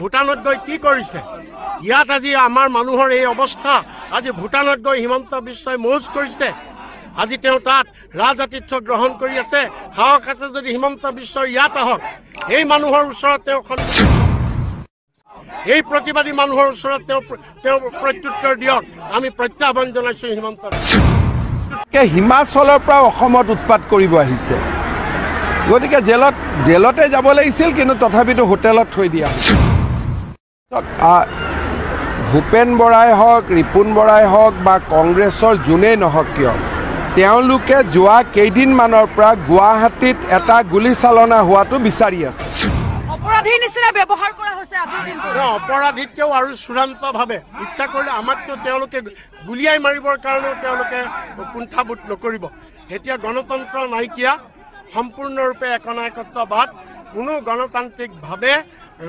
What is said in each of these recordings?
ভূটানত গৈ কি কৰিছে ইয়াত আজি আমাৰ মানুহৰ এই অৱস্থা আজি ভূটানত গৈ হিমন্ত বিশ্বই মৌজ কৰিছে আজি তেওঁ তাত ৰাজআতিথ্য গ্ৰহণ কৰি আছে সাহস আছে যদি হিমন্ত বিশ্বৰ ইয়াত আহক এই মানুহৰ ওচৰত তেওঁ এই প্ৰতিবাদী মানুহৰ ওচৰত তেওঁ প্ৰত্যুত্তৰ দিয়ক আমি প্ৰত্যাহ্বান জনাইছো হিমন্ত হিমাচলৰ পৰা অসমত উৎপাত কৰিব আহিছে গতিকে জেলতে যাব লাগিছিল কিন্তু তথাপিতো হোটেলত থৈ দিয়া ভূপেন বৰাই হওক ৰিপুণ বৰাই হওক বা কংগ্ৰেছৰ যোনেই নহওক কিয় তেওঁলোকে যোৱা কেইদিনমানৰ পৰা গুৱাহাটীত এটা গুলীচালনা হোৱাটো বিচাৰি আছে অপৰাধীৰ নিচিনা ব্যৱহাৰ কৰা হৈছে অপৰাধীতকেও আৰু চূড়ান্তভাৱে ইচ্ছা কৰিলে আমাকতো তেওঁলোকে গুলিয়াই মাৰিবৰ কাৰণেও তেওঁলোকে কুণ্ঠাবোধ নকৰিব এতিয়া গণতন্ত্ৰ নাইকিয়া সম্পূৰ্ণৰূপে একনায়কত্ববাদ কোনো গণতান্ত্ৰিকভাৱে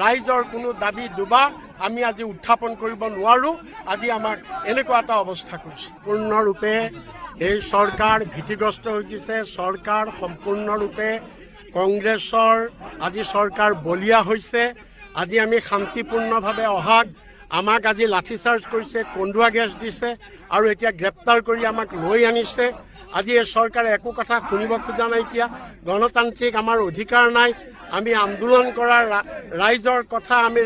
ৰাইজৰ কোনো দাবী দুবা আমি আজি উত্থাপন কৰিব নোৱাৰোঁ আজি আমাক এনেকুৱা এটা অৱস্থা কৰিছে সম্পূৰ্ণৰূপে এই চৰকাৰ ভীতিগ্ৰস্ত হৈ গৈছে চৰকাৰ সম্পূৰ্ণৰূপে কংগ্ৰেছৰ আজি চৰকাৰ বলিয়া হৈছে আজি আমি শান্তিপূৰ্ণভাৱে অহাক আমাক আজি লাঠিচাৰ্জ কৰিছে কন্দুৱা গেছ দিছে আৰু এতিয়া গ্ৰেপ্তাৰ কৰি আমাক লৈ আনিছে আজি এই চৰকাৰে একো কথা শুনিব খোজা নাইকিয়া গণতান্ত্ৰিক আমাৰ অধিকাৰ নাই আমি আন্দোলন কৰাৰ ৰাইজৰ কথা আমি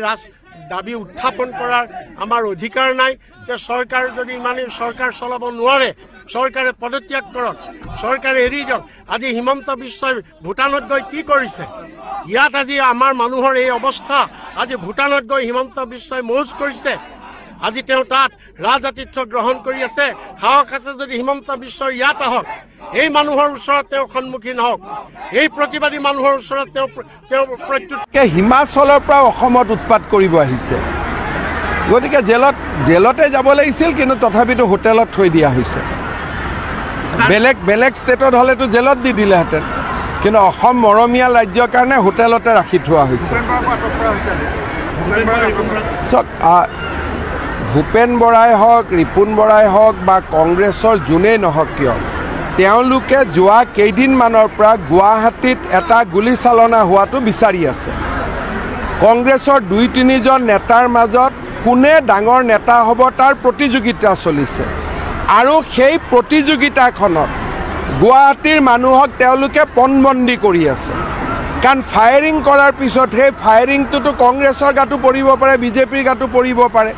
দাবী উত্থাপন কৰাৰ আমাৰ অধিকাৰ নাই যে চৰকাৰ যদি ইমানেই চৰকাৰ চলাব নোৱাৰে চৰকাৰে পদত্যাগ কৰক চৰকাৰে এৰি দিয়ক আজি হিমন্ত বিশ্বই ভূটানত গৈ কি কৰিছে ইয়াত আজি আমাৰ মানুহৰ এই অৱস্থা আজি ভূটানত গৈ হিমন্ত বিশ্বই মৌজ কৰিছে আজি তেওঁ তাত ৰাজআতিথ্য গ্ৰহণ কৰি আছে সাহস আছে যদি হিমন্ত বিশ্বৰ ইয়াত আহক এই মানুহৰ ওচৰত তেওঁ সন্মুখীন হওক এই প্ৰতিবাদী মানুহৰ ওচৰত তেওঁ হিমাচলৰ পৰা অসমত উৎপাত কৰিব আহিছে গতিকে জেলতে যাব লাগিছিল কিন্তু তথাপিতো হোটেলত থৈ দিয়া হৈছে বেলেগ ষ্টেটত হ'লেতো জেলত দি দিলেহেঁতেন কিন্তু অসম মৰমীয়া ৰাজ্যৰ কাৰণে হোটেলতে ৰাখি থোৱা হৈছে ভূপেন বৰাই হওক ৰিপুণ বৰাই হওক বা কংগ্ৰেছৰ যোনেই নহওক কিয় তেওঁলোকে যোৱা কেইদিনমানৰ পৰা গুৱাহাটীত এটা গুলীচালনা হোৱাটো বিচাৰি আছে কংগ্ৰেছৰ 2-3জন নেতাৰ মাজত কোনে ডাঙৰ নেতা হ'ব তাৰ প্ৰতিযোগিতা চলিছে আৰু সেই প্ৰতিযোগিতাখনত গুৱাহাটীৰ মানুহক তেওঁলোকে পণবন্দী কৰি আছে কাৰণ ফায়াৰিং কৰাৰ পিছত সেই ফায়াৰিংটোতো কংগ্ৰেছৰ গাতো পৰিব পাৰে বিজেপিৰ গাতো পৰিব পাৰে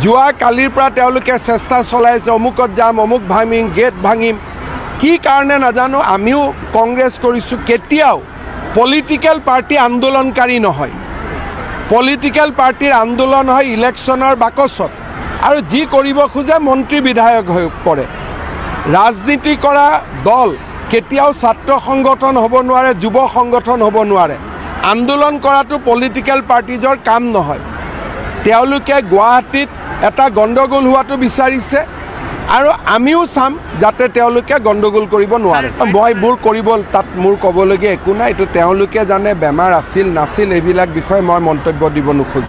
যোৱা কালিৰ পৰা তেওঁলোকে চেষ্টা চলাইছে অমুকত যাম অমুক ভাঙিম গেট ভাঙিম কি কাৰণে নাজানো আমিও কংগ্ৰেছ কৰিছোঁ কেতিয়াও পলিটিকেল পাৰ্টি আন্দোলনকাৰী নহয় পলিটিকেল পাৰ্টিৰ আন্দোলন হয় ইলেকশ্যনৰ বাকচত আৰু যি কৰিব খোজে মন্ত্ৰী বিধায়ক হৈ পৰে ৰাজনীতি কৰা দল কেতিয়াও ছাত্ৰ সংগঠন হ'ব নোৱাৰে যুৱ সংগঠন হ'ব নোৱাৰে আন্দোলন কৰাটো পলিটিকেল পাৰ্টিজৰ কাম নহয় তেওঁলোকে গুৱাহাটীত এটা গণ্ডগোল হোৱাটো বিচাৰিছে আৰু আমিও চাম যাতে তেওঁলোকে গণ্ডগোল কৰিব নোৱাৰে মই তাত মোৰ ক'বলগীয়া একো নাই এইটো তেওঁলোকে জানে বেমাৰ আছিল নাছিল এইবিলাক বিষয়ে মই মন্তব্য দিব নোখোজো